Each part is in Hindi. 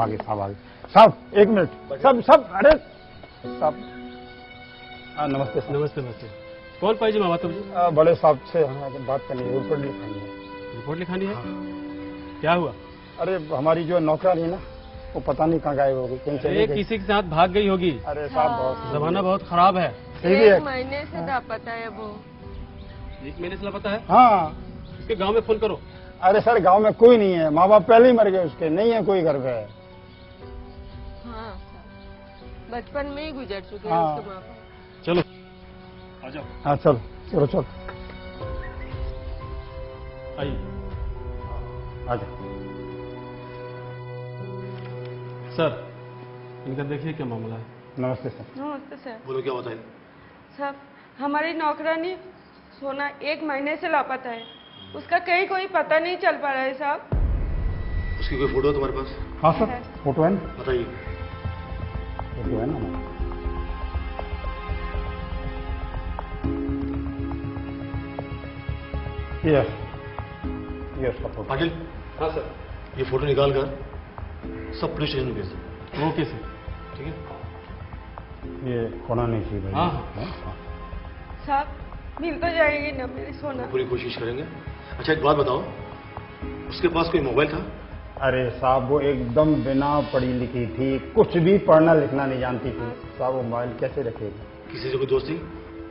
आगे साहब आगे साहब 1 मिनट सब सब अरे साहब हाँ नमस्ते साहब। नमस्ते नमस्ते। कौन पाहिजे मामा तुमसे? बड़े साहब से हमें बात करनी है, रिपोर्ट लिखानी है। रिपोर्ट लिखानी है? हाँ। क्या हुआ? अरे हमारी जो नौकरानी है ना वो पता नहीं कहाँ गायब हो गई, कहीं चली गई। किसी के साथ भाग गई होगी। अरे साहब बहुत जमाना बहुत खराब है। 1 महीने से लापता है वो। 1 महीने से लापता है? हाँ। उसके गांव में फोन करो। अरे सर गांव में कोई नहीं है, माँ बाप पहले ही मर गए उसके, नहीं है कोई घर पे। हाँ बचपन में ही गुजर चुके हैं हाँ। उसके माँ बाप। चलो आ जाओ। हाँ चलो चलो चलो आइए। आ जाओ। सर इनका देखिए क्या मामला है। नमस्ते सर। नमस्ते सर। बोलो क्या बताइए। सर हमारी नौकरानी सोना 1 महीने से लापता है, उसका कहीं कोई पता नहीं चल पा रहा है साहब। उसकी कोई फोटो है तुम्हारे पास? हाँ सर फोटो है ना, बताइए। फोटो है ना। यस यस का फोटो। पाटिल। हाँ सर। ये फोटो निकाल कर सब पुलिस स्टेशन में भेज दो। Okay sir. ठीक है। ये होना नहीं चाहिए भाई। हाँ, हाँ। साहब मिल तो जाएगी ना मेरी सोना? पूरी कोशिश करेंगे। अच्छा एक बात बताओ, उसके पास कोई मोबाइल था? अरे साहब वो एकदम बिना पढ़ी लिखी थी, कुछ भी पढ़ना लिखना नहीं जानती थी साहब, वो मोबाइल कैसे रखेगी? किसी से कोई दोस्ती?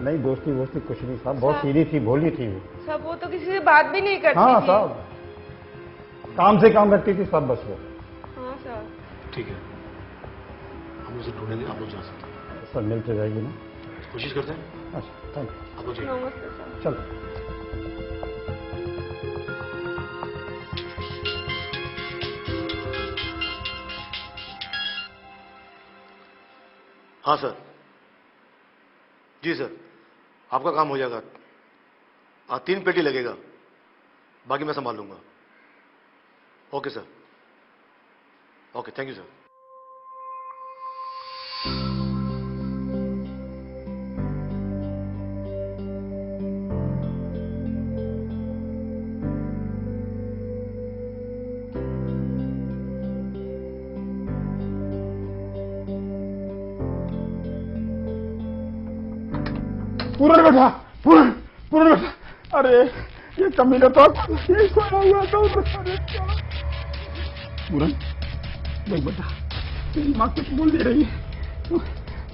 नहीं दोस्ती वोस्ती कुछ नहीं साहब, बहुत सीधी थी, भोली थी वो। साहब वो तो किसी से बात भी नहीं करती हाँ थी। साहब काम से काम रखती थी सब, बस वो। हाँ साहब। ठीक है, हम उसे ढूंढेंगे, आप लोग जा सकते हैं। सर मिल तो जाएगी ना? कोशिश करते हैं। अच्छा थैंक यू। आप लोग जाइए। नमस्ते साहब। चलो। हाँ सर। जी सर, आपका काम हो जाएगा। 3 पेटी लगेगा, बाकी मैं संभाल लूंगा। Okay sir. Okay thank you sir. Puran बैठा, पूरन पूरन बैठा। अरे ये कमीना तो ये सोया हुआ था उधर। अरे क्या पूरन देख बेटा, तेरी माँ कुछ बोल दे रही है,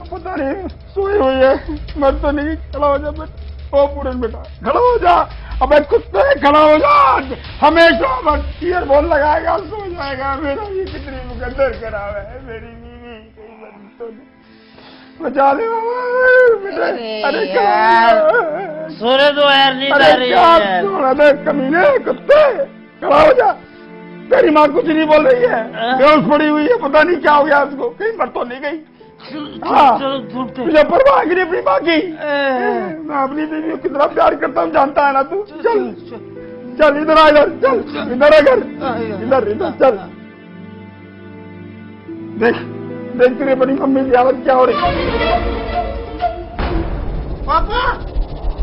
पता नहीं सोई हुई है, मर तो नहीं। खड़ा हो जा बेटा। ओ पूरन बेटा खड़ा हो जा। अबे कुत्ते खड़ा हो जा, हमेशा ईयर फोन लगाएगा सो जाएगा। मेरा ये कितनी मुकद्दर खराब है, मेरी बीवी कहीं मर तो नहीं। बचा ले बेटा। अरे यार सोने दो यार, नींद आ रही है। सोना दे कमीने कुत्ते, खड़ा हो जा। तेरी माँ कुछ नहीं बोल रही है, बेहोश पड़ी हुई है, पता नहीं क्या हो गया उसको, कहीं मर तो नहीं गई। हाँ तुझे परवाह की नहीं अपनी माँ की? मैं अपनी बीवी को कितना प्यार करता हूँ जानता है ना तू। चल चल इधर आ, इधर चल, इधर आ घर, इधर इधर चल। देख देख तेरी बड़ी मम्मी की हालत क्या हो रही है। पापा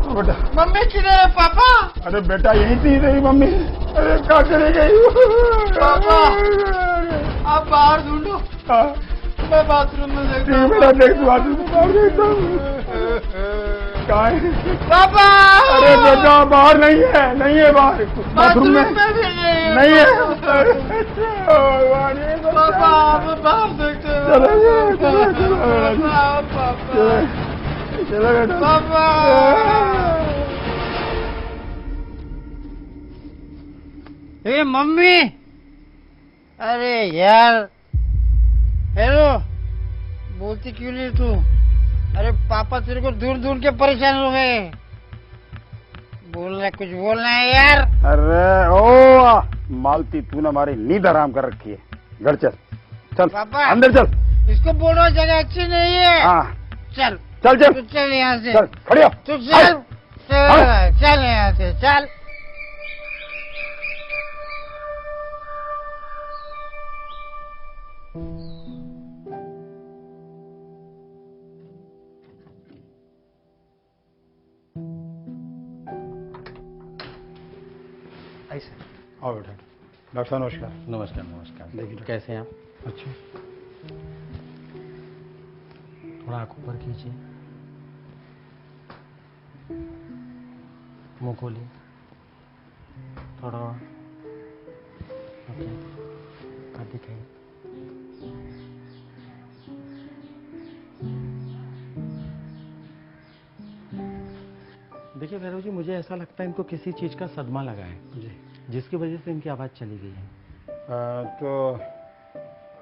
बेटा मम्मी किधर है पापा? अरे बेटा यही थी तेरी मम्मी। अरे क्या चली गई? पापा आप बाहर ढूंढो, हाँ, मैं बाथरूम में देखता ठीक हूँ। बेटा देख तू आदमी को बाहर देखता हूँ। कहाँ है? पापा अरे बेटा बाहर नहीं है, नहीं है बाहर, बाथरूम में भी नहीं है। अच्छा, भगवान, ये तो पापा आप बाहर देखते हो। चलो चलो चलो पापा चलो बेटा। पापा ए मम्मी, अरे यार हेलो, बोलती क्यों नहीं तू? अरे पापा तेरे को दूर दूर के परेशान हो गए। बोलना, कुछ बोलना है यार। अरे ओ मालती तूने हमारी नींद हराम कर रखी है, घर चल चल पापा अंदर चल। इसको बोलो जगह अच्छी नहीं है। हाँ चल चल चल तू चल यहाँ से, चल खड़ी हो। तू चल चल यहाँ से चल। आओ बेटा। डॉक्टर साहब नमस्कार। नमस्कार नमस्कार। देखिए कैसे हैं आप? अच्छा, थोड़ा आंख ऊपर कीजिए, मुंह खोलिए, थोड़ा और। ओके, हाथ दिखाइए। देखिए भैरव जी, मुझे ऐसा लगता है इनको किसी चीज़ का सदमा लगा है जी। जिसकी वजह से इनकी आवाज़ चली गई है। तो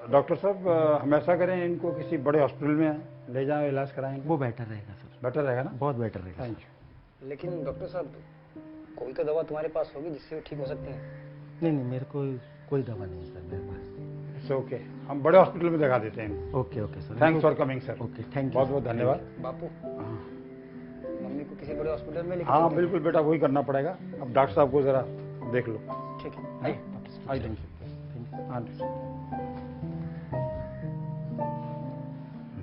डॉक्टर साहब, हम ऐसा करें, इनको किसी बड़े हॉस्पिटल में ले जाएं, इलाज कराएंगे। वो बेटर रहेगा सर, बेटर रहेगा ना? बहुत बेटर रहेगा। Thank you. लेकिन डॉक्टर साहब, कोई तो दवा तुम्हारे पास होगी जिससे वो ठीक हो सकते हैं। नहीं नहीं, मेरे को कोई दवा नहीं है सर मेरे पास। इट्स ओके, हम बड़े हॉस्पिटल में दिखा देते हैं इनको। Okay okay sir, thanks for coming sir. Okay, thank you. बहुत बहुत धन्यवाद। बापू, मम्मी को किसी बड़े हॉस्पिटल में लेके हाँ चलते हैं। बिल्कुल बेटा, वही करना पड़ेगा। अब डॉक्टर साहब को जरा देख लो। ठीक है, हैं? आइए डॉक्टर साहब। आइए देखिए। हाँ जी।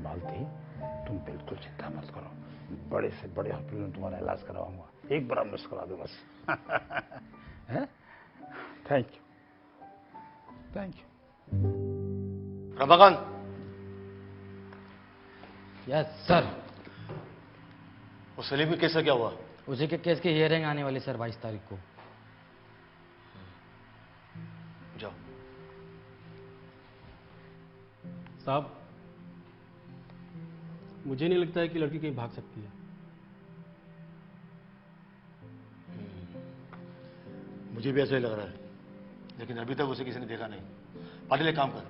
मालती, तुम बिल्कुल चिंता मत करो, बड़े से बड़े हॉस्पिटल में तुम्हारा इलाज करवाऊंगा, एक बार मिस करा दो बस। Thank you, thank you. Ramakant, yes sir. वो सलीम के केस का क्या हुआ? उसी के केस की हियरिंग आने वाली सर 22 तारीख को। जाओ। साहब, मुझे नहीं लगता है कि लड़की कहीं भाग सकती है। मुझे भी ऐसा ही लग रहा है, लेकिन अभी तक उसे किसी ने देखा नहीं। पाटिल, एक काम कर,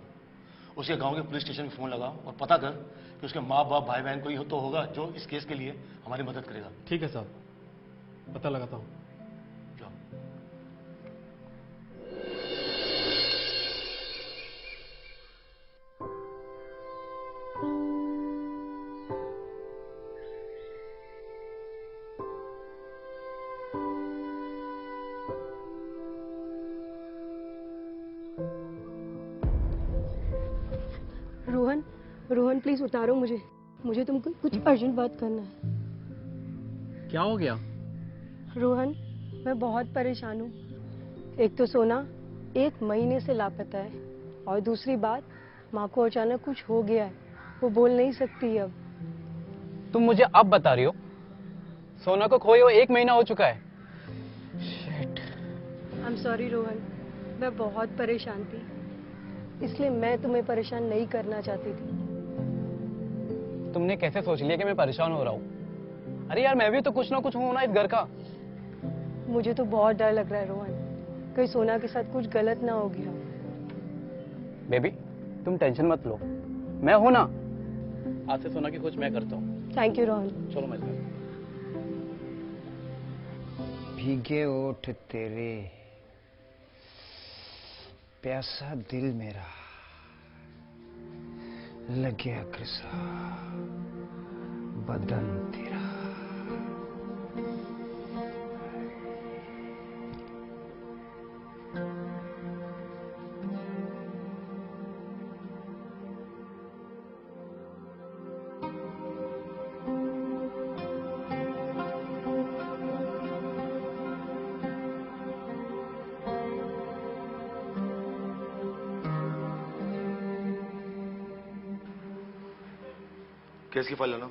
उसके गांव के पुलिस स्टेशन में फोन लगा और पता कर कि उसके माँ बाप भाई बहन कोई तो होगा जो इस केस के लिए हमारी मदद करेगा। ठीक है साहब, पता लगाता हूँ। जाओ। रोहन, रोहन प्लीज उतारो मुझे तुमको कुछ अर्जेंट बात करना है। क्या हो गया? रोहन, मैं बहुत परेशान हूँ। एक तो सोना 1 महीने से लापता है, और दूसरी बात, माँ को अचानक कुछ हो गया है, वो बोल नहीं सकती अब। तुम मुझे अब बता रही हो? सोना को खोए हुए 1 महीना हो चुका है। आई एम सॉरी रोहन, मैं बहुत परेशान थी, इसलिए मैं तुम्हें परेशान नहीं करना चाहती थी। तुमने कैसे सोच लिया कि मैं परेशान हो रहा हूँ? अरे यार, मैं भी तो कुछ ना कुछ हूं ना इस घर का। मुझे तो बहुत डर लग रहा है रोहन, कहीं सोना के साथ कुछ गलत ना हो गया। बेबी, तुम टेंशन मत लो, मैं हूं ना। आज से सोना की खोज मैं करता हूँ। Thank you Rohan. चलो मेरे साथ। भीगे ओठ तेरे, प्यासा दिल मेरा, लगे अग्रसा बदन तेरा। केस की फाइल लाना।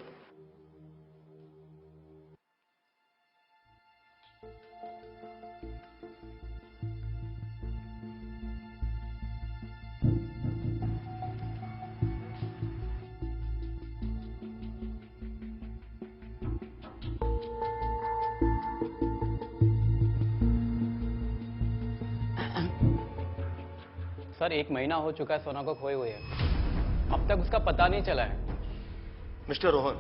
सर, 1 महीना हो चुका है सोना को खोए हुए है, अब तक उसका पता नहीं चला है। मिस्टर रोहन,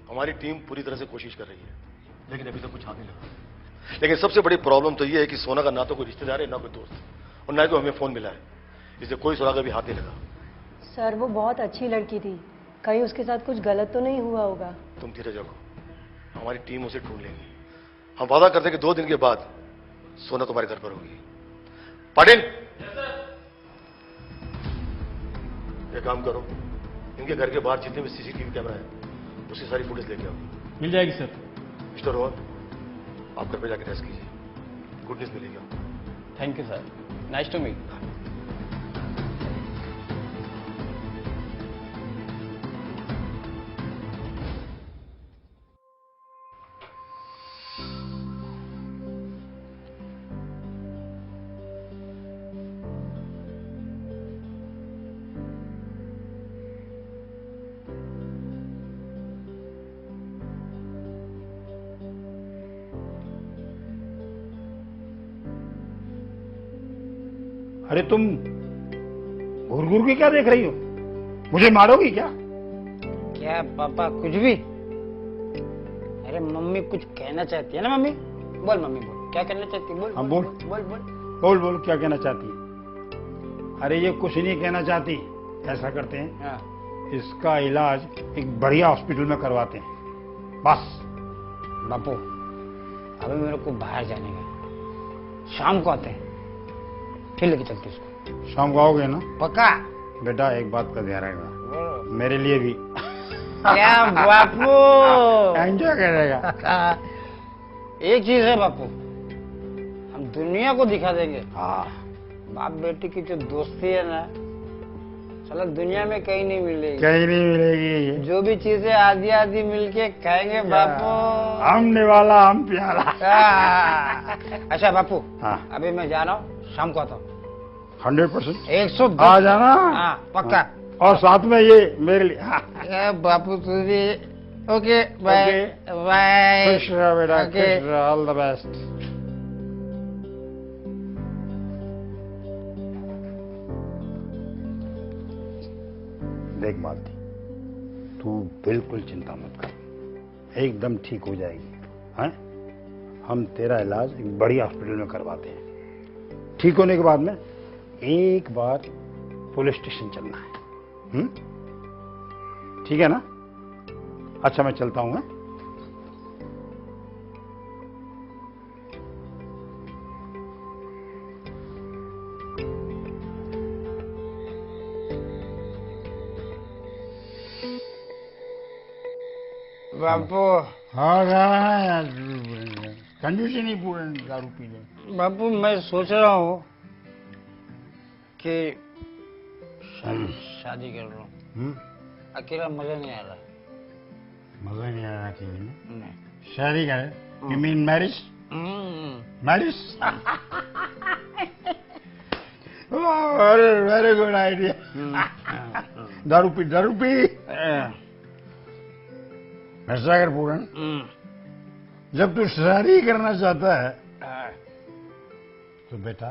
हमारी टीम पूरी तरह से कोशिश कर रही है, लेकिन अभी तक कुछ हाथ नहीं लगा। लेकिन सबसे बड़ी प्रॉब्लम तो यह है कि सोना का ना तो कोई रिश्तेदार है, ना कोई दोस्त, और ना ही कोई हमें फोन मिला है, इसलिए कोई सोना का भी हाथ नहीं लगा। सर, वो बहुत अच्छी लड़की थी, कहीं उसके साथ कुछ गलत तो नहीं हुआ होगा। तुम धीरज रखो, हमारी टीम उसे ढूंढ लेगी। हम वादा करते हैं कि 2 दिन के बाद सोना तुम्हारे घर पर होगी। पाटिल, ये काम करो, इनके घर के बाहर जितने भी सीसीटीवी कैमरा है उसकी सारी फुटेज लेके आओ। मिल जाएगी सर। मिस्टर रोहन, आप घर पे जाके रेस्ट कीजिए, गुड न्यूज मिलेगा। Thank you sir, nice to meet. अरे तुम घूर घूर के क्या देख रही हो? मुझे मारोगी क्या? क्या पापा कुछ भी? अरे मम्मी कुछ कहना चाहती है ना मम्मी? बोल मम्मी बोल, क्या कहना चाहती है? बोल हाँ, बोल। बोल बोल। बोल बोल, क्या कहना चाहती है? अरे ये कुछ नहीं कहना चाहती। ऐसा करते हैं, हाँ। इसका इलाज एक बढ़िया हॉस्पिटल में करवाते हैं, बस। बापू अभी मेरे को बाहर जाने का, शाम को आते हैं, फिर लेके चलते उसको। शाम को आओगे ना? पक्का? बेटा एक बात का ध्यान रखना, मेरे लिए भी। क्या बापू? एंजॉय करेगा। एक चीज है बापू, हम दुनिया को दिखा देंगे। हाँ, बाप बेटी की जो दोस्ती है ना, साला दुनिया में कहीं नहीं मिलेगी। कहीं नहीं मिलेगी। जो भी चीजें आधी आधी मिलके खाएंगे बापू। हमने वाला हम प्याला। अच्छा बापू, हाँ। अभी मैं जा रहा हूँ, शाम को आता हूँ। 100% 110 आ जाना। हाँ पक्का। और साथ में ये मेरे लिए। हाँ। बापू तुझे ओके बाय बाय। खुश रहो बेटा, Okay. खुश रहो, ऑल द बेस्ट। देख मालती, तू बिल्कुल चिंता मत कर, एकदम ठीक हो जाएगी। हैं? हम तेरा इलाज एक बढ़िया हॉस्पिटल में करवाते हैं। ठीक होने के बाद में एक बार पुलिस स्टेशन चलना है। ठीक है ना? अच्छा मैं चलता हूँ। बापू हाँ यार, कंडीशन ही पूरी दारू पी ले। बापू मैं सोच रहा हूँ कि शादी कर रहा हूँ। अकेला मजा नहीं आ रहा। मजा नहीं आ रहा अकेले में? नहीं। शादी करे? You mean marriage? मैरिज? अरे वेरी गुड आइडिया। दारू पी, दारू पी। नशा कर पूरन, जब तू शादी करना चाहता है तो बेटा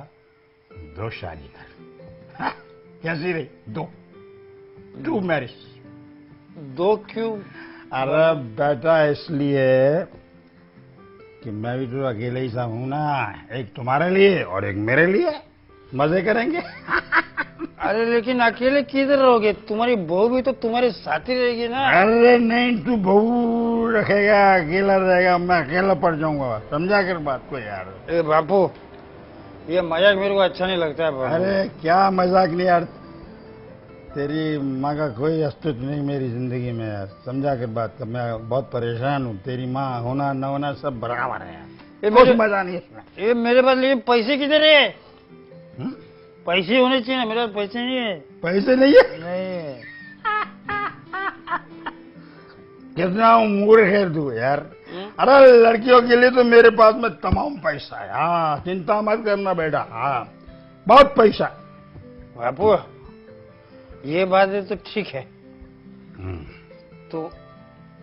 2 शादी कर। हाँ, कैसी रही? 2 मैरिज। 2 क्यों? अरे बेटा इसलिए कि मैं भी तो अकेले ही सा हूं ना, एक तुम्हारे लिए और एक मेरे लिए। मजे करेंगे। अरे लेकिन अकेले किधर रहोगे? तुम्हारी बहू भी तो तुम्हारे साथ ही रहेगी ना। अरे नहीं, तू बहू रखेगा, अकेला रहेगा, मैं अकेला पड़ जाऊंगा। समझा कर बात को यार। ए बापू, ये मजाक मेरे को अच्छा नहीं लगता है बापू। अरे क्या मजाक नहीं यार, तेरी माँ का कोई अस्तित्व नहीं मेरी जिंदगी में यार। समझा कर बात कर, मैं बहुत परेशान हूँ। तेरी माँ होना न होना सब बराबर है यार। कुछ मजा नहीं इसमें। ये मेरे पास लिए पैसे किधर है? हम्म? पैसे होने चाहिए ना, मेरे पास पैसे नहीं है। पैसे नहीं है? नहीं। कितना मूर्ख है तू यार। अरे लड़कियों के लिए तो मेरे पास में तमाम पैसा है। हाँ, चिंता मत करना बेटा। हाँ, बहुत पैसा। बापू ये बात है तो ठीक है, तो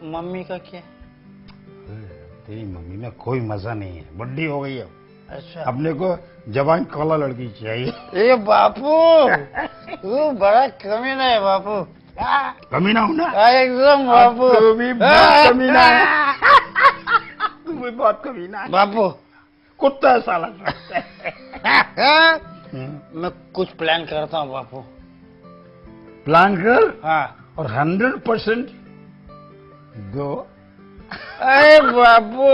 मम्मी का क्या? तेरी मम्मी में कोई मजा नहीं है, बुढ़ी हो गई है। अच्छा। अपने को जवान कौला लड़की चाहिए। ए बापू तू बड़ा कमीना है बापू। कमीना हूं ना? एकदम बापू। तू भी बहुत कमीना है। तू भी बहुत कमीना है बापू। कुत्ता है साला। मैं कुछ प्लान करता हूँ बापू। प्लान कर। हाँ। और 100% दो। अरे बापू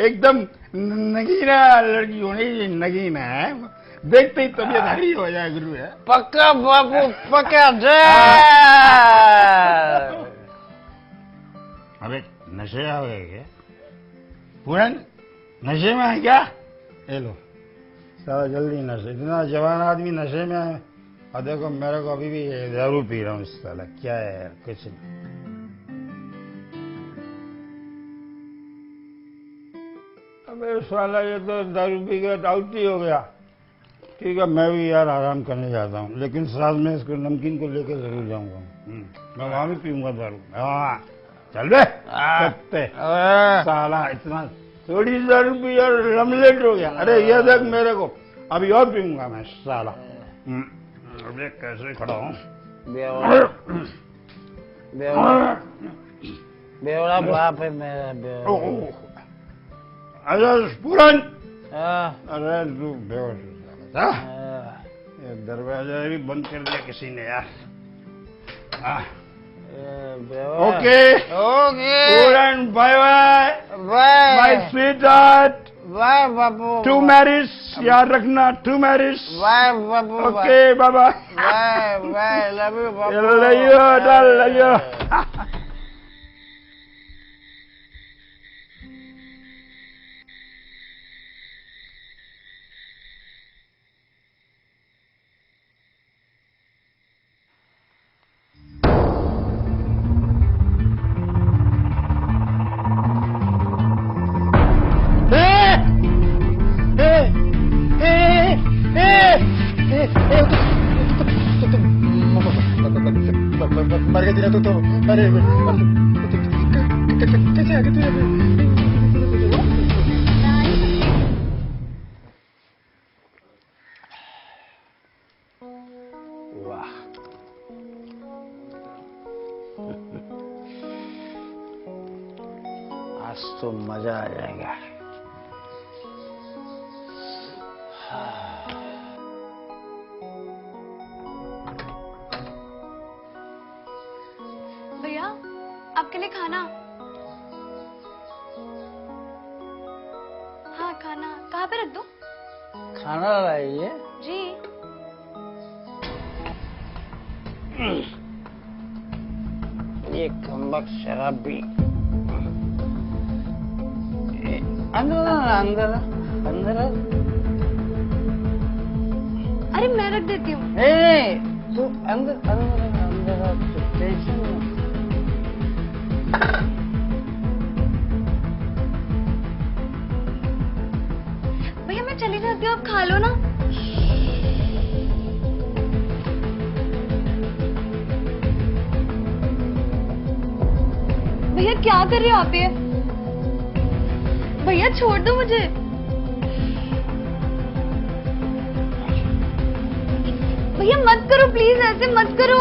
एकदम नगीना लड़की होनी चाहिए, नगीना है। देखते ही तबीयत हरी हो जाए गुरु है। पक्का बापू, पक्का। जय। अबे नशे आ गए क्या? पूरन नशे में है क्या? ये लो सारा जल्दी नशे, इतना जवान आदमी नशे में है। और देखो मेरे को अभी भी दारू पी रहा हूँ। साला क्या है यार, कुछ नहीं। अबे साला ये तो दारू पी के आउट ही हो गया। ठीक है, मैं भी यार आराम करने जाता हूँ, लेकिन साथ में इसको नमकीन को लेकर जरूर जाऊंगा। मैं वहां भी पीऊंगा दारू। हाँ चल बे कुत्ते। साला इतना थोड़ी दारू पी और लमलेट हो गया। अरे ये देख मेरे को, अभी और पीऊंगा मैं साला। अबे कैसे खड़ा हूँ? बेवड़ा बेवड़ा बेवड़ा बाप है मेरा बेवड़ा। अरे पूरन, हाँ, अरे तू बेवड़ा था? ये दरवाजा भी बंद कर दिया किसी ने यार। बेवड़ा। Okay okay Puran, bye bye bye my sweetheart. Bye बाबू। टू मैरिज याद रखना, टू मैरिज। बाय बाबू। Okay bye bye. Bye bye, love you बाबू। Love you. मर गया तेरा तो अरे कैसे आ गया वाह, आज तो मजा आ जाएगा। भैया आपके लिए खाना। हाँ खाना कहाँ पे रख दूं? खाना लाइए। जी। ये कमबख्त शराबी। अंदर अंदर अंदर। अरे मैं रख देती हूँ। नहीं तू अंदर अंदर अंदर, तू टेंशन मत। भैया मैं चली जाती हूँ, आप खा लो ना। भैया क्या कर रहे हो आप ये? भैया छोड़ दो मुझे। भैया मत करो प्लीज, ऐसे मत करो।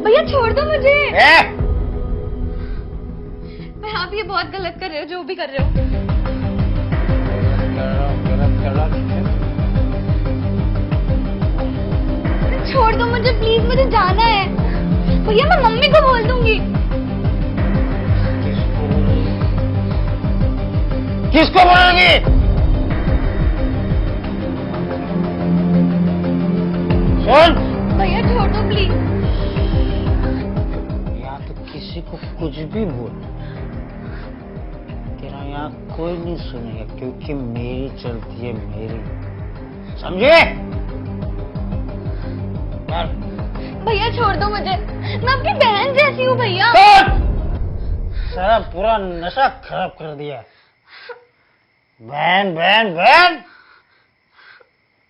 भैया छोड़ दो मुझे। भैया आप ये बहुत गलत कर रहे हो, जो भी कर रहे हो। छोड़ दो मुझे प्लीज, मुझे जाना है। भैया मैं मम्मी को बोल दूंगी। किसको बोलोगी? सुन, भैया छोड़ दो प्लीज। यहाँ तो किसी को कुछ भी बोल, तेरा यहाँ कोई नहीं सुनेगा, क्योंकि मेरी चलती है, मेरी, समझे? भैया छोड़ दो मुझे, मैं आपकी बहन जैसी हूँ भैया। सारा पूरा नशा खराब कर दिया। बहन बहन बहन,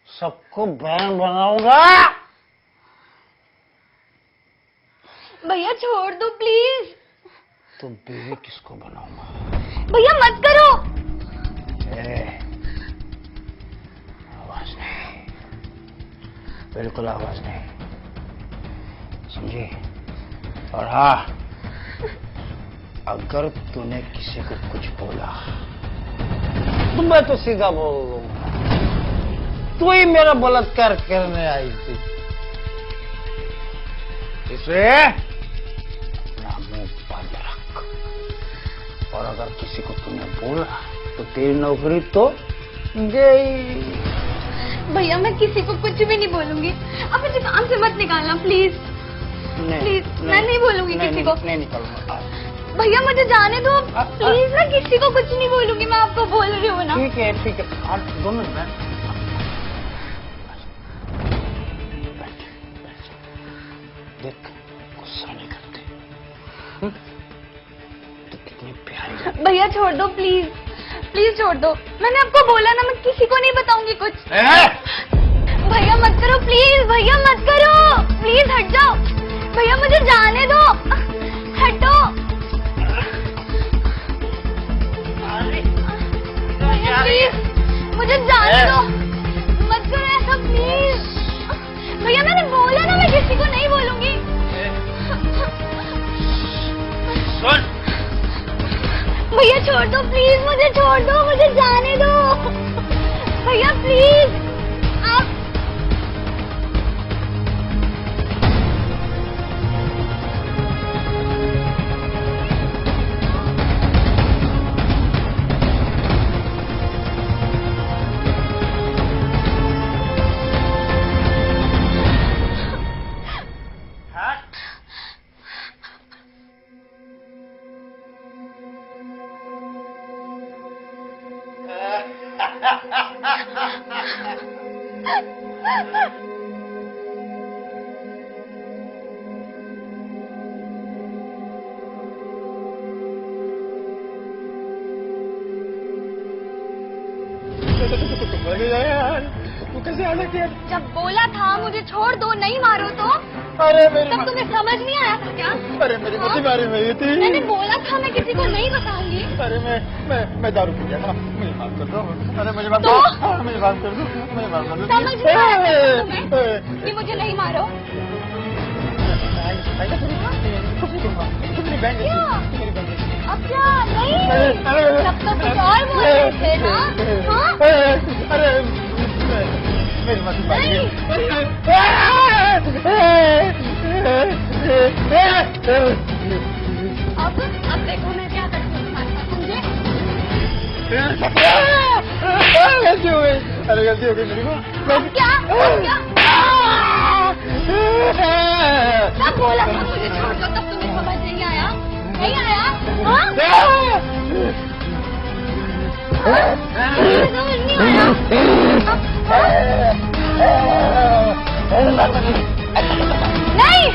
सबको बहन बनाऊंगा। भैया छोड़ दो प्लीज। तो बीवी किसको बनाऊंगा? भैया मत करो। आवाज नहीं, बिल्कुल आवाज नहीं, समझी? और हाँ, अगर तूने किसी को कुछ बोला तो मैं तो सीधा बोल दूंगा, तू ही मेरा बलात्कार करने आई थी, इसलिए अपना मुंह बंद रख। और अगर किसी को तूने बोला तो तेरी नौकरी तो गई। भैया मैं किसी को कुछ भी नहीं बोलूंगी, अब मुझे काम से मत निकालना प्लीज। प्लीज मैं नहीं बोलूंगी किसी को। नहीं निकालूंगा। भैया मुझे जाने दो प्लीज, मैं किसी को कुछ नहीं बोलूंगी, मैं आपको बोल रही हूँ ना। ठीक है 2 मिनट में। देख, गुस्सा नहीं करते, तो कितनी प्यारी। भैया छोड़ दो प्लीज, प्लीज छोड़ दो। मैंने आपको बोला ना, मैं किसी को नहीं बताऊंगी कुछ। भैया मत करो प्लीज, भैया मत करो प्लीज, हट जाओ। भैया मुझे जाने दो, हटो। भैया प्लीज मुझे जाने दो, मत करो ऐसा। प्लीज भैया, मैंने बोला ना मैं किसी को नहीं बोलूंगी। भैया छोड़ दो प्लीज, मुझे छोड़ दो, मुझे जाने दो भैया प्लीज। आप तू कैसे आ सकती है? जब बोला था मुझे छोड़ दो, नहीं मारो तो अरे मेरी तब तुम्हें समझ नहीं आया था क्या? अरे मेरी मती मारी हुई थी। मैंने बोला था मैं किसी को नहीं बताऊंगी। अरे मैं दारू पी गया था, मुझे माफ कर दो। अरे मुझे माफ तो? कर, मुझे माफ कर दो, मुझे माफ कर दो। समझ नहीं आया था तुम्हें कि मुझे नहीं मारो? क्या? अब क्या? नहीं, तब तो कुछ और बोल रहे थे ना? हाँ? अरे मेरी मती मारी नहीं। अब देखो मैं क्या करती हूँ तुम्हारे साथ, समझे? गलती हो गई, अरे गलती हो गई मेरी माँ। अब क्या? तब बोला था मुझे छोड़ दो, तब तुम्हें समझ नहीं आया? नहीं आया? हाँ? समझ नहीं आया? नहीं।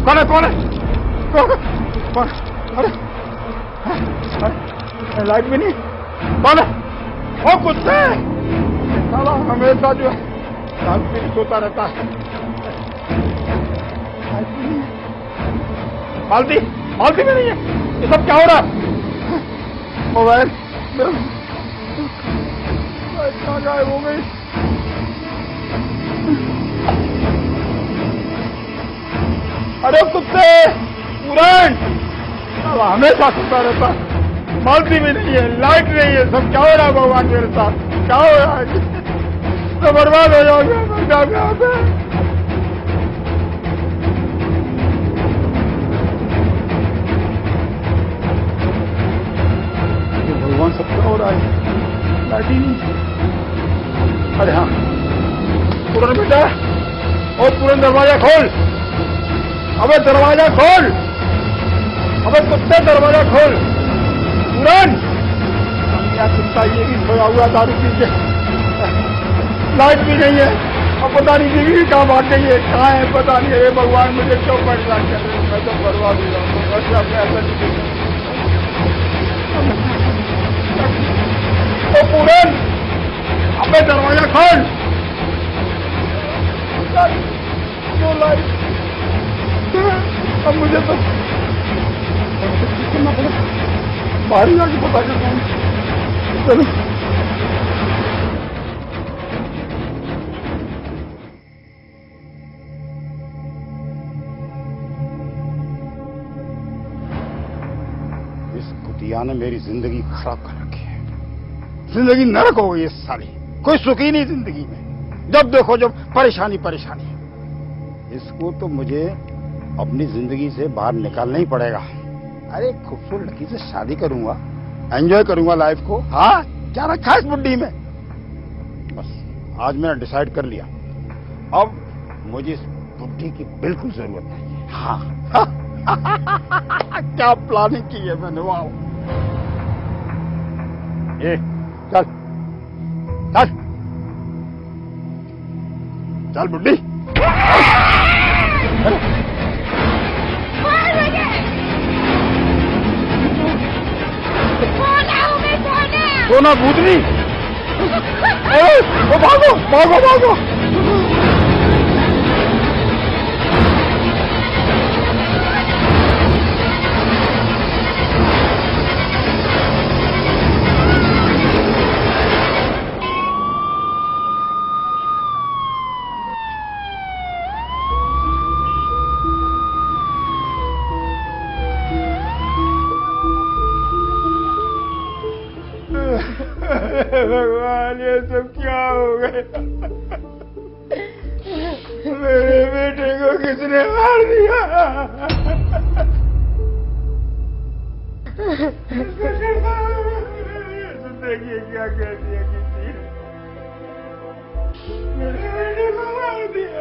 कौन है कौन है कौन? अरे लाइट भी नहीं। कौन है? ओ कुत्ते! साला हमेशा जो है रात में सोता रहता है। बाल्टी बाल्टी में नहीं है। ये सब क्या हो रहा है? मोबाइल कहाँ गायब हो गई? अरे कुत्ते पूरन हमेशा सोता रहता। बाल्टी भी नहीं है, लाइट नहीं है, सब क्या हो रहा है भगवान मेरे साथ? क्या हो रहा है? तो बर्बाद हो जाओगे, मर जाओगे यहाँ पे। भगवान सब क्या हो रहा है? लाइट ही नहीं। अरे हाँ पूरन बेटा, और पूरन दरवाजा खोल। अबे दरवाजा खोल, अबे कुत्ते दरवाजा खोल। पूरन क्या कुत्ता ये भी सोया हुआ दारू पी के। लाइट भी नहीं है, अब पता नहीं बीवी भी कहाँ भाग गई है, कहाँ है पता नहीं है। भगवान मुझे क्यों परेशान कर रहे हैं? मैं तो बर्बाद हो जाऊंगा। ऐसा नहीं। ओ पूरन अबे दरवाजा खोल। क्यों लाइट? अब मुझे तो बाहर ही जाके पता करता हूँ। चलो इस कुतिया ने मेरी जिंदगी खराब कर रखी है। जिंदगी नरक हो गई इस साली। कोई सुख ही नहीं जिंदगी में। जब देखो जब परेशानी परेशानी। इसको तो मुझे अपनी जिंदगी से बाहर निकालना ही पड़ेगा। अरे खूबसूरत लड़की से शादी करूंगा, एंजॉय करूंगा लाइफ को। हाँ क्या रखा है इस बुड्ढी में? बस आज मैंने डिसाइड कर लिया, अब मुझे इस बुड्ढी की बिल्कुल जरूरत नहीं है। हाँ क्या प्लानिंग की है मैंने। वाह ये चल चल चल बुड्ढी। सोना भूतनी। ओ भागो भागो भागो। भगवान ये सब क्या हो गया? मेरे बेटे को किसने मार दिया? देखिए क्या कह दिया किसी ने। मेरे बेटे को मार दिया।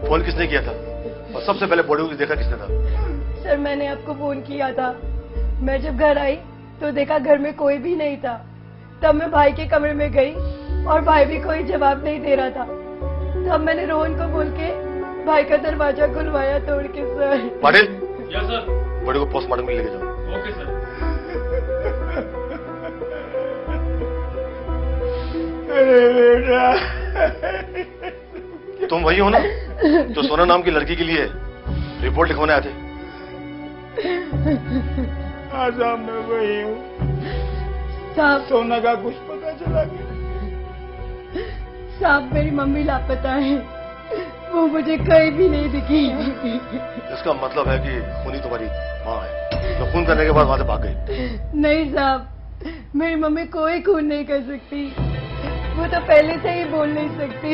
फोन किसने किया था और सबसे पहले बॉडी को देखा किसने था? सर मैंने आपको फोन किया था। मैं जब घर आई तो देखा घर में कोई भी नहीं था। तब मैं भाई के कमरे में गई और भाई भी कोई जवाब नहीं दे रहा था। तब मैंने रोहन को बोल के भाई का दरवाजा खुलवाया तोड़ के। Sir Patil. Yes sir. Body को पोस्टमार्टम के लिए लेके जाओ। Okay sir. अरे बेटा तुम वही हो ना जो सोना नाम की लड़की के लिए रिपोर्ट लिखवाने आए थे? आसाम में वही हूँ साहब। सोना का कुछ पता चला गया? साहब मेरी मम्मी लापता है, वो मुझे कहीं भी नहीं दिखी। इसका मतलब है कि खूनी तुम्हारी माँ है जो खून करने के बाद वहां से भाग गई। नहीं साहब, मेरी मम्मी कोई खून नहीं कर सकती। वो तो पहले से ही बोल नहीं सकती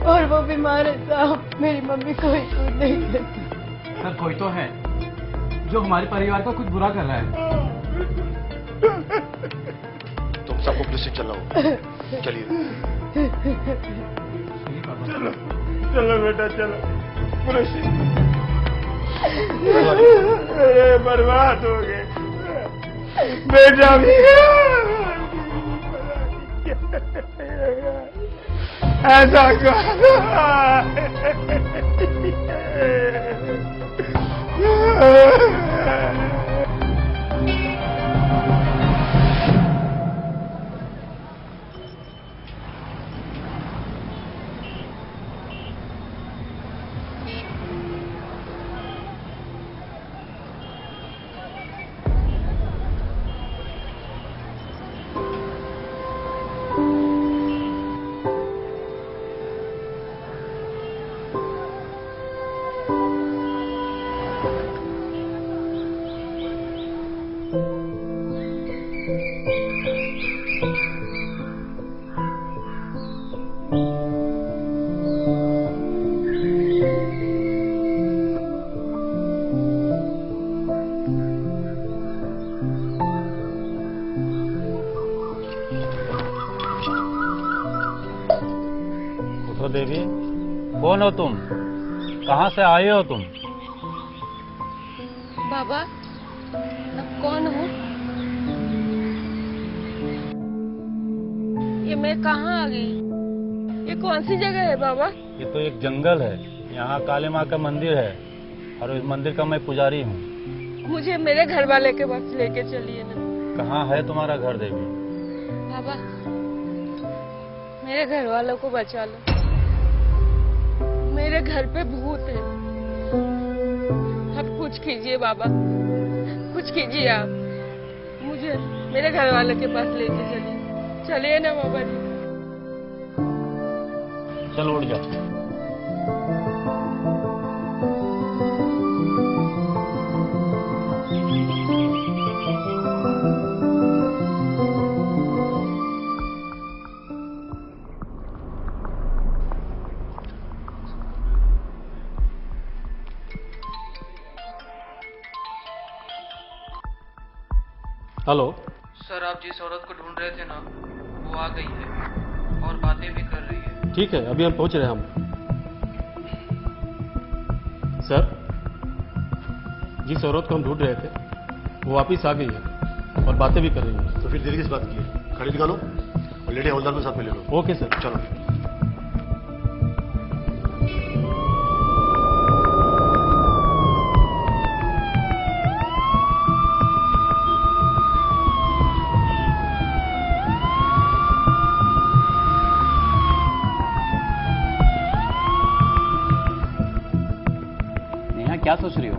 और वो बीमार है साहब। मेरी मम्मी कोई खून नहीं करती। सर कोई तो है जो हमारे परिवार का कुछ बुरा कर रहा है। तुम सबको पुलिस से चलना होगा। चलिए चलो चलो बेटा चलो पुलिस। अरे बर्बाद हो गए बेटा भी। ऐसा उठो देवी, कौन हो तुम? कहाँ से आए हो तुम? बाबा, अब कौन हूँ? ये मैं कहाँ आ गई? ये कौन सी जगह है बाबा? ये तो एक जंगल है। यहाँ काली माँ का मंदिर है और इस मंदिर का मैं पुजारी हूँ। मुझे मेरे घर वाले के पास लेके चलिए ना। कहाँ है तुम्हारा घर देवी? बाबा, मेरे घर वालों को बचा लो। मेरे घर पे भूत है। अब कुछ कीजिए बाबा, कुछ कीजिए आप। मुझे मेरे घर वालों के पास लेके चलिए। चलिए ना बाबा जी। चल उठ जा। हेलो सर, आप जिस औरत को ढूंढ रहे थे ना, वो आ गई है और बातें भी कर रही है। ठीक है, अभी हम पहुंच रहे हैं हम। सर, जिस औरत को हम ढूंढ रहे थे वो वापिस आ गई है और बातें भी कर रही है। तो फिर देरी किस बात की है? खड़ी निकालो और लेडी हवलदार को साथ में ले लो। Okay sir. चलो। क्या सोच रही हो?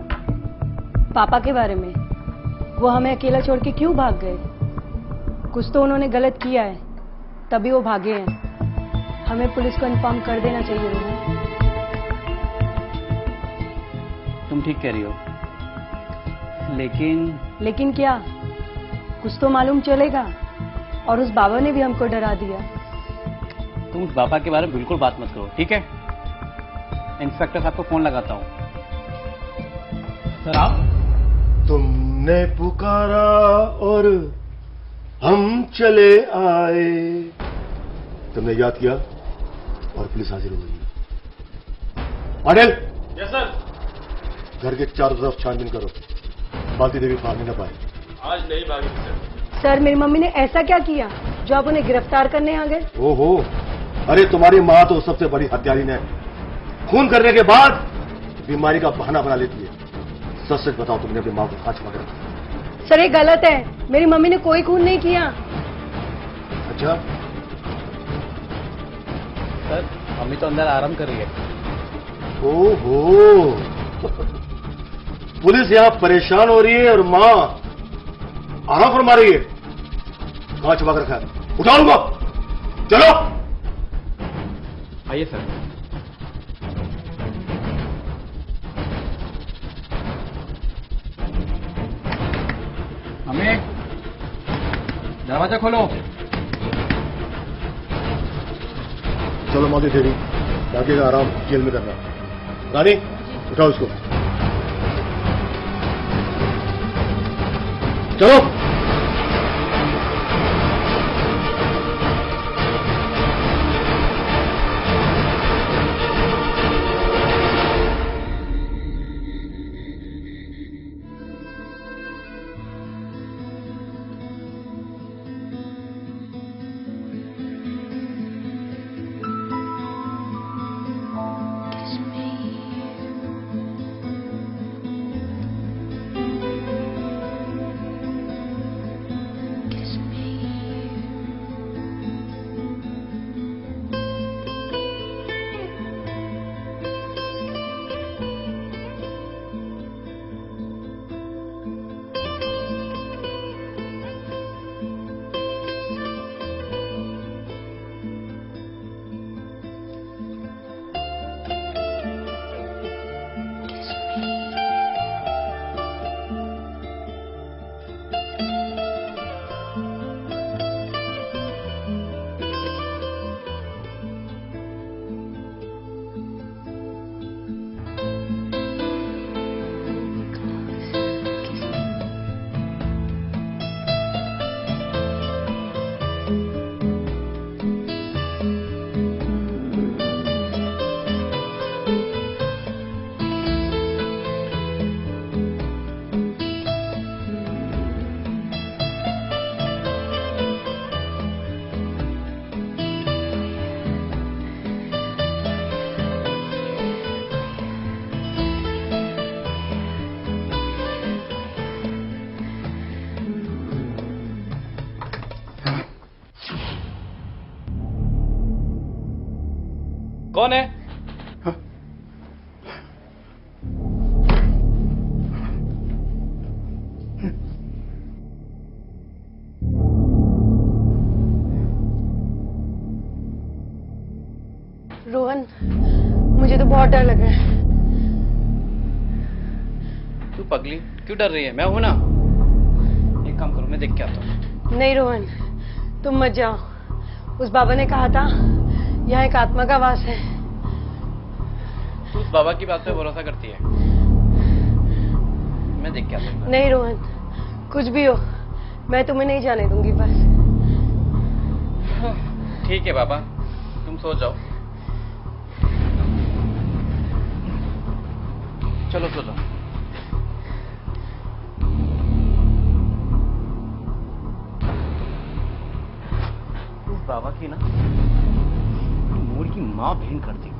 पापा के बारे में। वो हमें अकेला छोड़ के क्यों भाग गए? कुछ तो उन्होंने गलत किया है, तभी वो भागे हैं। हमें पुलिस को इन्फॉर्म कर देना चाहिए रोहन। तुम ठीक कह रही हो, लेकिन क्या? कुछ तो मालूम चलेगा। और उस बाबा ने भी हमको डरा दिया। तुम उस बाबा के बारे में बिल्कुल बात मत करो, ठीक है? इंस्पेक्टर साहब को फोन लगाता हूँ। सर आप? तुमने पुकारा और हम चले आए। तुमने याद किया और पुलिस हाजिर हो गई। पाटिल। Yes sir. घर के चारों तरफ छानबीन करो, बाल्टी देवी भागने न पाए। आज नहीं भागी सर। सर, मेरी मम्मी ने ऐसा क्या किया जो आप उन्हें गिरफ्तार करने आ गए? ओहो, अरे तुम्हारी माँ तो सबसे बड़ी हत्यारिन है। खून करने के बाद बीमारी का बहाना बना लेती है। सच सच बताओ, तुमने अपनी माँ को कहाँ छुपा के रखा? सर, ये गलत है। मेरी मम्मी ने कोई खून नहीं किया। अच्छा सर, मम्मी तो अंदर आराम कर रही है। ओहो, पुलिस यहां परेशान हो रही है और माँ आराम फरमा रही है। कहाँ छुपा कर रखा है? उठा लूंगा। चलो। आइए सर। मम्मी, दरवाजा खोलो। चलो मौजी देवी, बाकी का आराम जेल में करना। रानी, उठाओ इसको। चलो। कौन है? रोहन, मुझे तो बहुत डर लग रहा है। तू पगली क्यों डर रही है? मैं हूं ना। एक काम करो, मैं देख के आता हूँ। नहीं रोहन, तुम मत जाओ। उस बाबा ने कहा था यहाँ एक आत्मा का वास है। तू उस बाबा की बात पे भरोसा करती है? मैं देख के आता हूँ। नहीं रोहन, कुछ भी हो, मैं तुम्हें नहीं जाने दूंगी बस। ठीक है बाबा, तुम सो जाओ। चलो सो जाओ। उस बाबा की ना मोर की माँ बहन करती।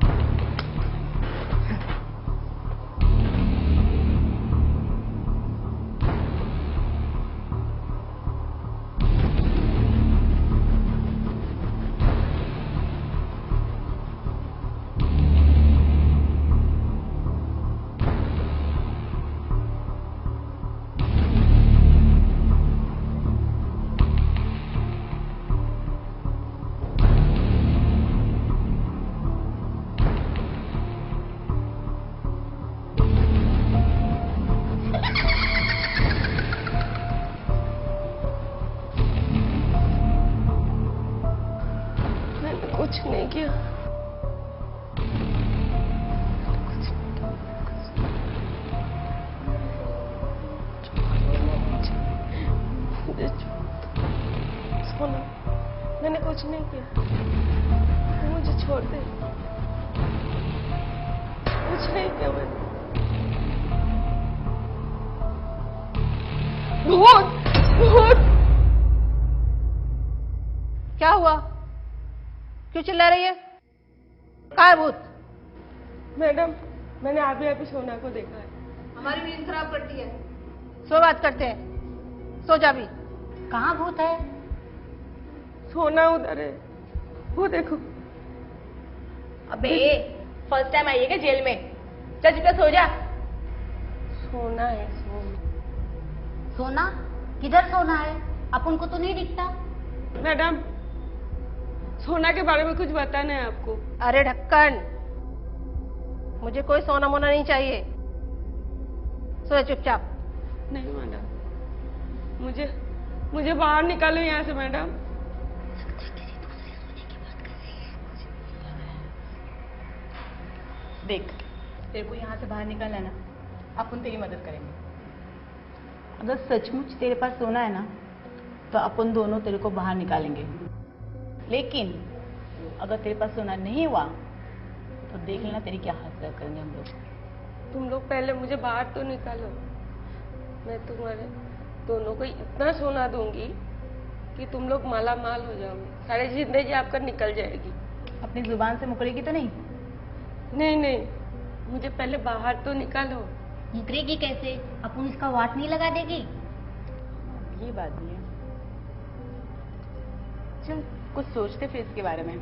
कुछ नहीं किया। सोना, मैंने कुछ नहीं किया, मुझे छोड़ दे। कुछ नहीं किया मैंने। भूत, भूत। क्या हुआ? क्यों चिल्ला रही है? कहाँ है भूत? मैडम, मैंने अभी सोना को देखा है। हमारी नींद खराब करती है। सो बात करते हैं, सो जा भी। कहाँ भूत है? सोना उधर है, वो देखो। अबे फर्स्ट टाइम आई है क्या जेल में? चल चुपचाप सो जा। सोना है, सोना। सोना? किधर सोना है? अपन को तो नहीं दिखता। मैडम, सोना के बारे में कुछ बताना है आपको। अरे ढक्कन, मुझे कोई सोना मोना नहीं चाहिए। सो जा चुपचाप। नहीं मैडम, मुझे बाहर निकालो यहाँ से मैडम। देख, तेरे को यहाँ से बाहर निकलना है ना, अपन तेरी मदद करेंगे। अगर सचमुच तेरे पास सोना है ना, तो अपन दोनों तेरे को बाहर निकालेंगे। लेकिन अगर तेरे पास सोना नहीं हुआ तो देख लेना तेरी क्या हालत करेंगे हम लोग। तुम लोग पहले मुझे बाहर तो निकालो। मैं तुम्हारे दोनों को इतना सोना दूंगी कि तुम लोग माला माल हो जाओगे। सारी जिंदगी आपका निकल जाएगी। अपनी जुबान से मुकरेगी तो नहीं? नहीं नहीं, मुझे पहले बाहर तो निकालो। मुकरेगी कैसे? अपन इसका वाट नहीं लगा देगी? ये बात भी है। चल कुछ सोचते फिर इसके बारे में।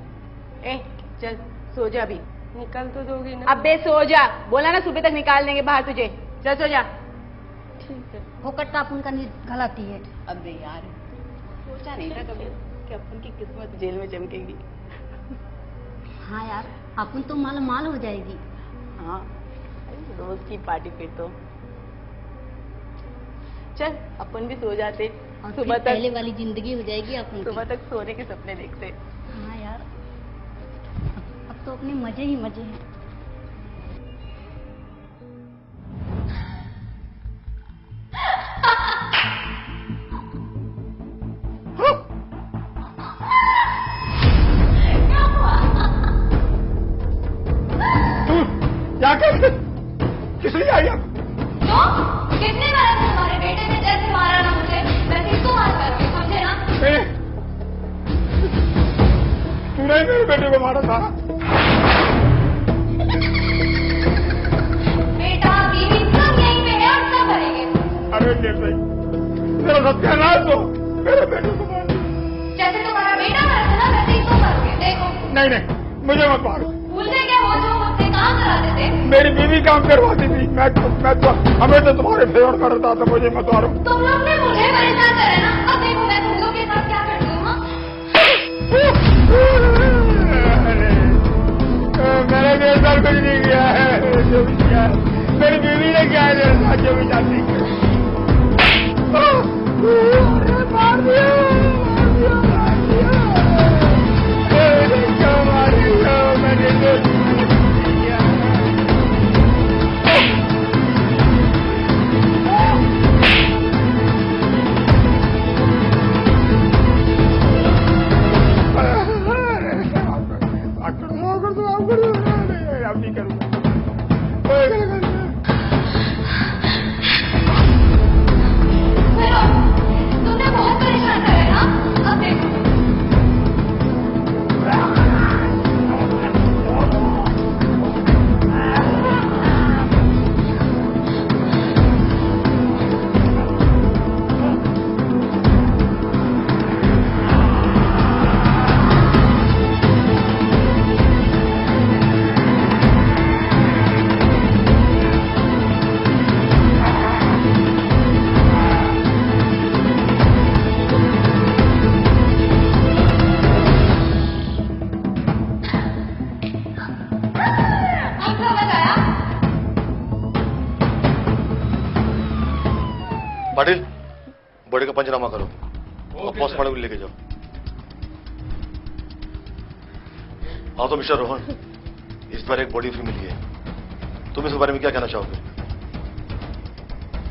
चल सो जा अभी। निकाल तो दोगी ना? अबे सो जा, बोला ना सुबह तक निकाल देंगे बाहर तुझे। चल सो जा। ठीक है। फोकट तो अपन का गलती है। अबे यार, सोचा नहीं था कभी कि अपन की किस्मत जेल में चमकेगी। हाँ यार, अपन तो माला माल हो जाएगी। हाँ, रोज की पार्टी पे तो। चल अपन भी सो जाते, और सुबह तक पहले वाली जिंदगी हो जाएगी अपन सुबह तक सोने के सपने देखते। हाँ यार, अब तो अपने मजे ही मजे हैं। क्या कर किसने आई अब? कितने बार तुम्हारे बेटे ने जैसे मारा ना मुझे, वैसे इसको मार कर समझे ना? तूने मेरे बेटे को मारा था? बेटा बीवी सब यहीं पे है और सब करेंगे। अरे निर्दयी, मेरा सत्यानाश हो, मेरे बेटे को मार। जैसे तुम्हारा बेटा मारा था ना, वैसे इसको मारोगे। देखो। नहीं नहीं, मुझे मत मारो। भूल गए क्या वो जो मुझसे काम कराते थे? मेरी बीवी काम करवाती थी। मैं तो हमें तो तुम्हारे फेवर करता था, मुझे मत मारो। तुम लोग ने मुझे परेशान करे ना, अब देखो मैं तुम लोग के साथ क्या करती हूँ। हाँ? मैंने मेरे साथ कुछ नहीं किया है, जो भी किया है मेरी बीवी ने किया है मेरे साथ, जो भी जानती है। मार दिया, मैंने तुमने बहुत परेशान करे ना, अब देखो। पाटिल, बॉडी का पंचनामा करो और पोस्टमार्टम लेके जाओ। हाँ तो मिस्टर रोहन, इस बार एक बॉडी फ्री मिली है, तुम इस बारे में क्या कहना चाहोगे?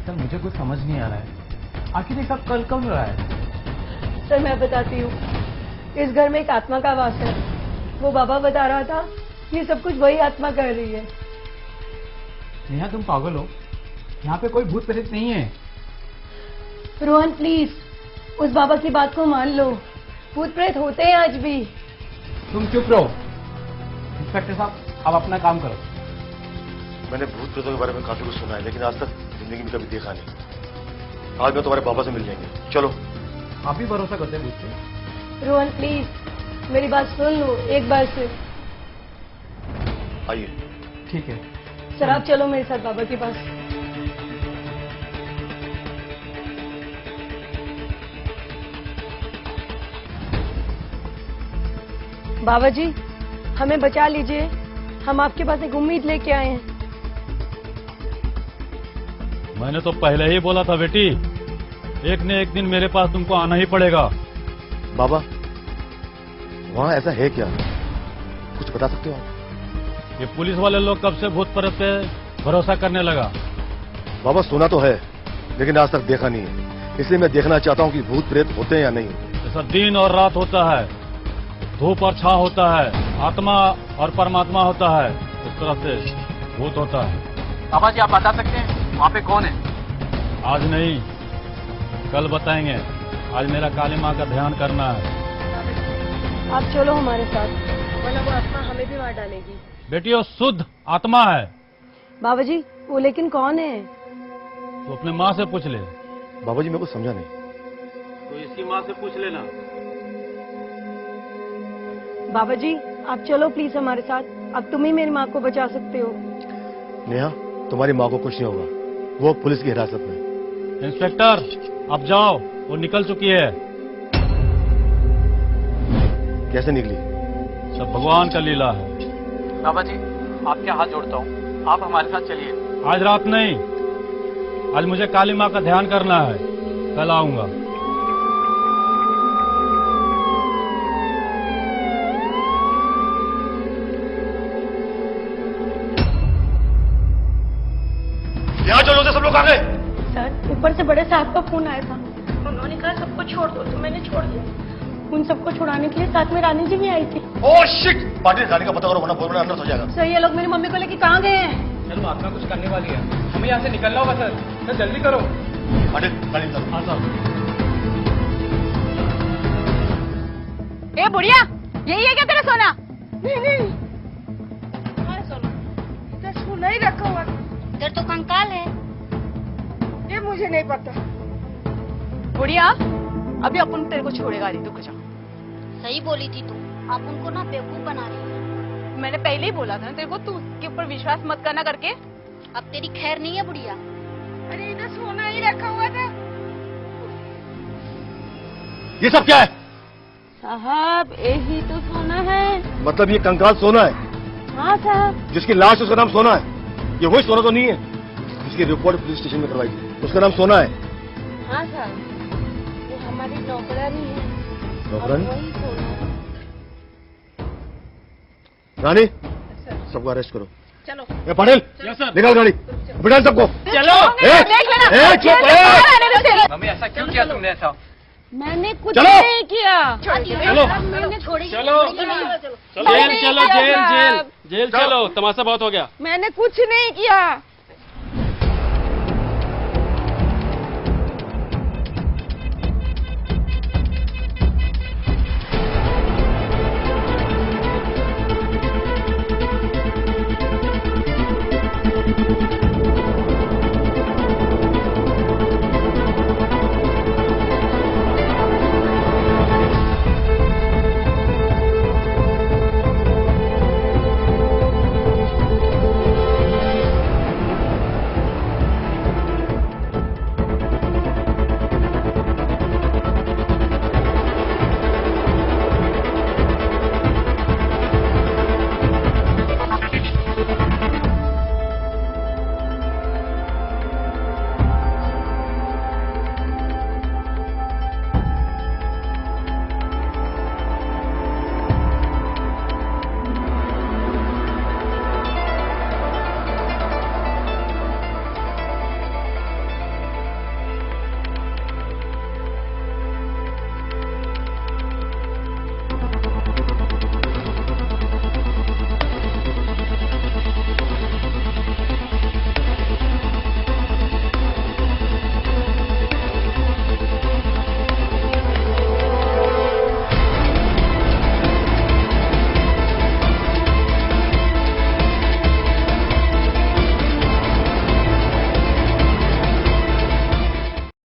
सर मुझे कुछ समझ नहीं आ रहा है, आखिर ये सब कल कब हो रहा है? सर मैं बताती हूँ, इस घर में एक आत्मा का वास है। वो बाबा बता रहा था, ये सब कुछ वही आत्मा कर रही है। नेहा तुम पागल हो, यहाँ पे कोई भूत प्रेत नहीं है। रोहन प्लीज, उस बाबा की बात को मान लो, भूत प्रेत होते हैं आज भी। तुम चुप रहो। इंस्पेक्टर साहब, आप अपना काम करो। मैंने भूत प्रेतों के बारे में काफी कुछ सुना है, लेकिन आज तक जिंदगी में कभी देखा नहीं। आज मैं तुम्हारे बाबा से मिल जाएंगे, चलो। आप भी भरोसा करते हैं भूत पे? रोहन प्लीज, मेरी बात सुन लो एक बार से। आइए। ठीक है सर, आप चलो मेरे साथ बाबा के पास। बाबा जी, हमें बचा लीजिए, हम आपके पास एक उम्मीद लेके आए हैं। मैंने तो पहले ही बोला था बेटी, एक न एक दिन मेरे पास तुमको आना ही पड़ेगा। बाबा, वहाँ ऐसा है क्या, कुछ बता सकते हो आप? ये पुलिस वाले लोग कब से भूत प्रेत पे भरोसा करने लगा? बाबा सुना तो है, लेकिन आज तक देखा नहीं है, इसलिए मैं देखना चाहता हूँ कि भूत प्रेत होते हैं या नहीं। जैसा दिन और रात होता है, धूप और छांव होता है, आत्मा और परमात्मा होता है, उस तरह से भूत होता है। बाबा जी आप बता सकते हैं वहाँ पे कौन है? आज नहीं, कल बताएंगे। आज मेरा काली माँ का ध्यान करना है। आप चलो हमारे साथ, वरना वो आत्मा हमें भी मार डालेगी। बेटी वो शुद्ध आत्मा है। बाबा जी, वो लेकिन कौन है? तो अपने माँ से पूछ ले। बाबा जी, मेरे को समझा नहीं। तो इसकी माँ से पूछ लेना। बाबा जी, आप चलो प्लीज हमारे साथ, अब तुम ही मेरी माँ को बचा सकते हो। नेहा, तुम्हारी माँ को कुछ नहीं होगा, वो पुलिस की हिरासत में। इंस्पेक्टर, अब जाओ, वो निकल चुकी है। कैसे निकली? सब भगवान का लीला है। बाबा जी आपके हाथ जोड़ता हूँ, आप हमारे साथ चलिए। आज रात नहीं, आज मुझे काली माँ का ध्यान करना है, कल आऊंगा। यहाँ चलो से सब लोग आ गए। सर, ऊपर से बड़े साहब का फोन आया था, उन्होंने कहा सबको छोड़ दो, तो मैंने छोड़ दिया। उन सबको छुड़ाने के लिए साथ में रानी जी भी आई थी। Oh shit! पाटिल, रानी का पता करो वरना बोलना अंदर हो जाएगा। सर, ये लोग मेरी मम्मी को लेके कहाँ गए हैं? चलो आत्मा कुछ करने वाली है, हमें यहाँ से निकलना होगा सर। सर जल्दी करो। पाटिल, गाड़ी निकालो। हाँ साहब। ए बुढ़िया, यही है क्या तेरा सोना? नहीं, सोना इधर सोना ही रखा हुआ। इधर तो कंकाल है। ये मुझे नहीं पता। बुढ़िया, अभी अपन तेरे को छोड़ेगा नहीं, रुक जा। सही बोली थी तू, आप उनको ना बेवकूफ बना रही है। मैंने पहले ही बोला था ना तेरे को, तू उसके ऊपर विश्वास मत करना करके। अब तेरी खैर नहीं है बुढ़िया। अरे इधर सोना ही रखा हुआ था। ये सब क्या है? साहब यही तो सोना है। मतलब ये कंकाल सोना है? हाँ साहब। जिसकी लाश उसका नाम सोना है? ये वही सोना तो नहीं है जिसकी रिपोर्ट पुलिस स्टेशन में करवाई थी? उसका नाम सोना है? हाँ साहब, वो हमारी नौकरानी है। नौकरानी? और वही सोना है। रानी, सबको अरेस्ट करो। चलो। ए पाटिल, निकाल गाड़ी, बिठा सबको। चलो। देख लेना। चुप। मम्मी ऐसा क्यों किया तुमने ऐसा? मैंने कुछ चलो। नहीं किया। चलो। मैंने छोड़ी। चलो जेल चलो, जेल जेल जेल चलो, तमाशा बहुत हो गया। मैंने कुछ नहीं किया।